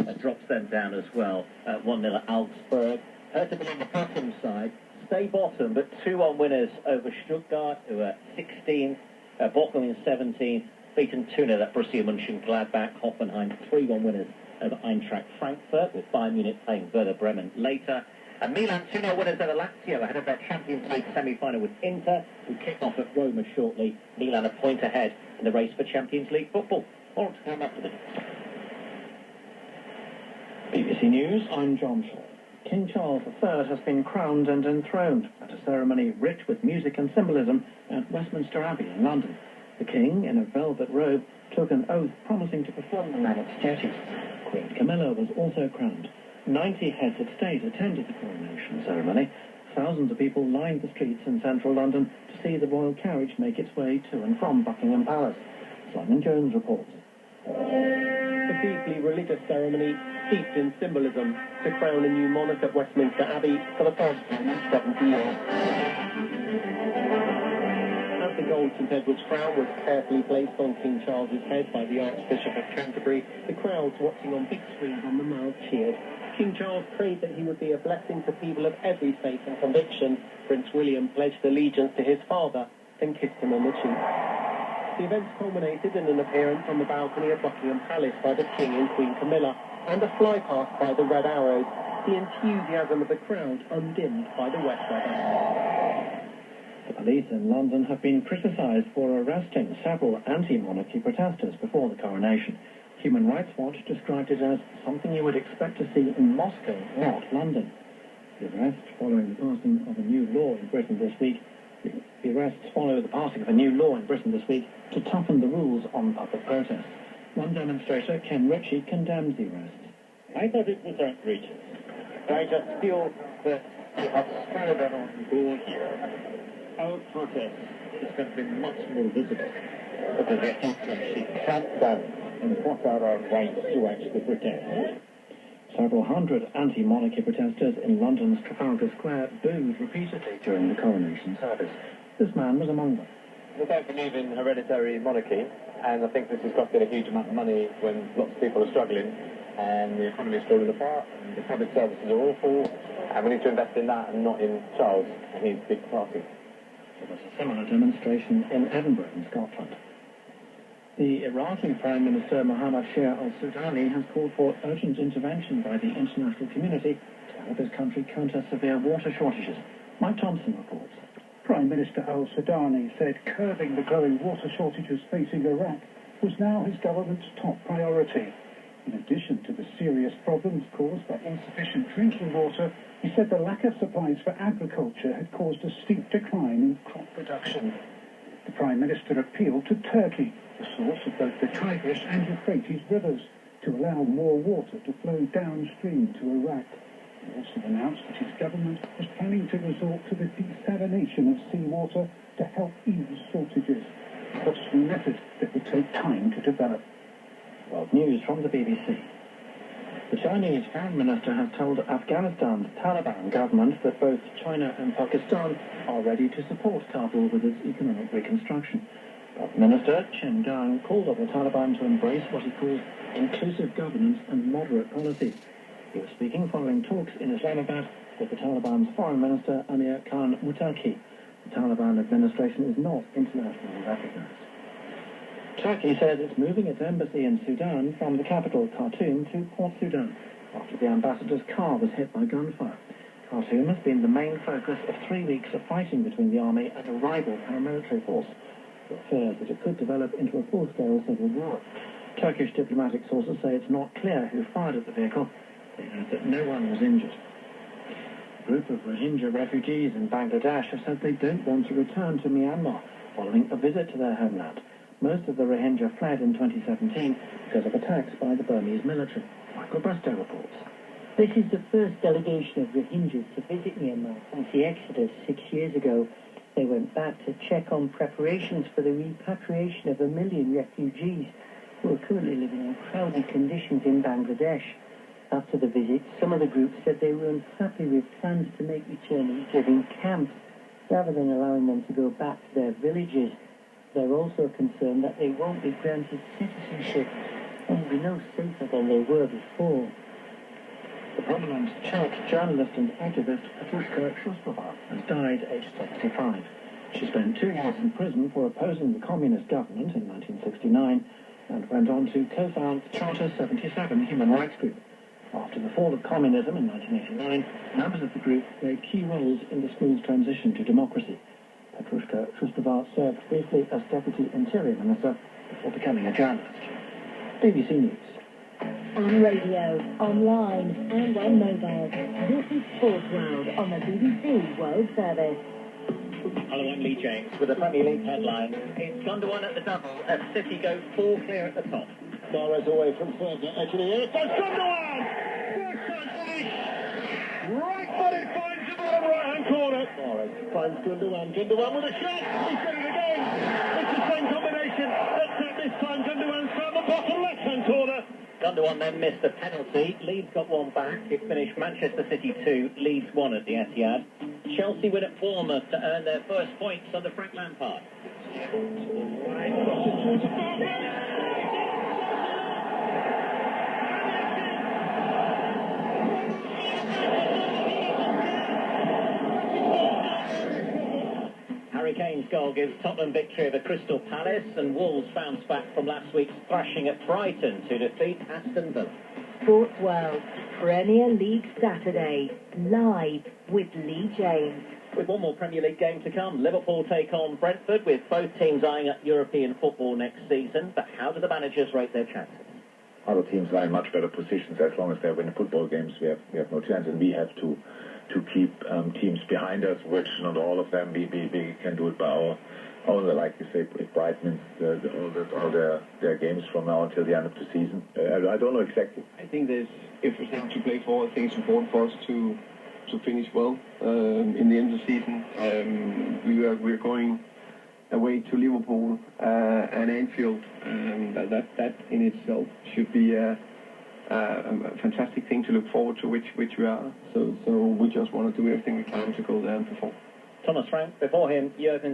That drops them down as well. 1-0 at Augsburg. Hertha on the bottom side. Stay bottom, but 2-1 winners over Stuttgart, who are 16th. Bochum in 17th. Beaten 2-0 at Borussia Mönchengladbach. Hoffenheim 3-1 winners over Eintracht Frankfurt, with Bayern Munich playing Werder Bremen later. And Milan 2-0 winners over Lazio ahead of their Champions League semi-final with Inter, who kick off at Roma shortly. Milan a point ahead in the race for Champions League football. More to come after this. BBC News, I'm John Shaw. King Charles III has been crowned and enthroned at a ceremony rich with music and symbolism at Westminster Abbey in London. The King, in a velvet robe, took an oath promising to perform the monarch's duties. Queen Camilla was also crowned. 90 heads of state attended the coronation ceremony. Thousands of people lined the streets in central London to see the royal carriage make its way to and from Buckingham Palace. Simon Jones reports. A deeply religious ceremony steeped in symbolism to crown a new monarch at Westminster Abbey for the first time in 70 years. As the gold St Edward's crown was carefully placed on King Charles's head by the Archbishop of Canterbury, the crowds watching on big screens on the Mall cheered. King Charles prayed that he would be a blessing to people of every faith and conviction. Prince William pledged allegiance to his father and kissed him on the cheek. The events culminated in an appearance on the balcony of Buckingham Palace by the King and Queen Camilla, and a flypast by the Red Arrows, the enthusiasm of the crowd undimmed by the wet weather. The police in London have been criticised for arresting several anti-monarchy protesters before the coronation. Human Rights Watch described it as something you would expect to see in Moscow, not London. The arrests following the passing of a new law in Britain this week to toughen the rules on public protests. One demonstrator, Ken Ritchie, condemned the arrests. I thought it was outrageous. I just feel that the absurd on board here, our protest is going to be much more visible because they have to actually clamp down and what are our rights to actually protest. Several hundred anti-monarchy protesters in London's Trafalgar Square booed repeatedly during the coronation service. This man was among them. I don't believe in hereditary monarchy, and I think this is costing a huge amount of money when lots of people are struggling, and the economy is falling apart, and the public services are awful, and we need to invest in that and not in Charles and his big party. There was a similar demonstration in Edinburgh in Scotland. The Iraqi Prime Minister Mohammed Shia al-Sudani has called for urgent intervention by the international community to help his country counter severe water shortages. Mike Thompson reports. Prime Minister al-Sudani said curbing the growing water shortages facing Iraq was now his government's top priority. In addition to the serious problems caused by insufficient drinking water, he said the lack of supplies for agriculture had caused a steep decline in crop production. The Prime Minister appealed to Turkey, the source of both the Tigris and Euphrates rivers, to allow more water to flow downstream to Iraq. He also announced that his government was planning to resort to the desalination of seawater to help ease shortages, a costly method that would take time to develop. World News from the BBC. The Chinese Foreign Minister has told Afghanistan's Taliban government that both China and Pakistan are ready to support Kabul with its economic reconstruction. Prime Minister Chen Gang called on the Taliban to embrace what he calls inclusive governance and moderate policies. He was speaking following talks in Islamabad with the Taliban's Foreign Minister Amir Khan Muttaqi. The Taliban administration is not internationally recognized. Turkey says it's moving its embassy in Sudan from the capital, Khartoum, to Port Sudan, after the ambassador's car was hit by gunfire. Khartoum has been the main focus of 3 weeks of fighting between the army and a rival paramilitary force. There are fears that it could develop into a full-scale civil war. Turkish diplomatic sources say it's not clear who fired at the vehicle. They add that no one was injured. A group of Rohingya refugees in Bangladesh have said they don't want to return to Myanmar following a visit to their homeland. Most of the Rohingya fled in 2017 because of attacks by the Burmese military. Michael Bristow reports. This is the first delegation of Rohingyas to visit Myanmar since the exodus 6 years ago. They went back to check on preparations for the repatriation of 1 million refugees who are currently living in crowded conditions in Bangladesh. After the visit, some of the groups said they were unhappy with plans to make returnees live in camps rather than allowing them to go back to their villages. They're also concerned that they won't be granted citizenship and will be no safer than they were before. The prominent Czech journalist and activist Kranji has died aged 75. She spent 2 years in prison for opposing the communist government in 1969 and went on to co-found Charter 77 human rights group. After the fall of communism in 1989, members of the group played key roles in the smooth transition to democracy. Petrushka Trustova served briefly as Deputy Interior Minister before becoming a journalist. BBC News. On radio, online and on mobile. This is Sports World on the BBC World Service. Hello, I'm Lee James with the Premier League headlines. It's gone to 1 at the double as City go 4 clear at the top. Suarez away from third, actually here. It's Gundogan! First time finish! Right footed finds the bottom right-hand corner. Suarez finds Gundogan. Gundogan with a shot! He's got it again! It's the same combination, except this time Gundogan's found the bottom left-hand corner. Gundogan then missed a penalty. Leeds got one back. It finished Manchester City 2, Leeds 1 at the Etihad. Chelsea win at Bournemouth to earn their first points under Frank Lampard. Harry Kane's goal gives Tottenham victory over Crystal Palace, and Wolves bounce back from last week's thrashing at Brighton to defeat Aston Villa. Sports World, Premier League Saturday, live with Lee James. With one more Premier League game to come, Liverpool take on Brentford, with both teams eyeing up European football next season. But how do the managers rate their chances? Other teams are in much better positions. As long as they win football games, we have no chance, and we have to keep teams behind us, which not all of them. We can do it by our own. Like you say, if Brighton wins all their games from now until the end of the season. I don't know exactly. I think there's everything to play for. I think it's important for us to finish well in the end of the season. We're going away to Liverpool and Anfield. That in itself should be a fantastic thing to look forward to, which we are. So we just want to do everything we can to go there and perform. Thomas Frank, before him, Jurgen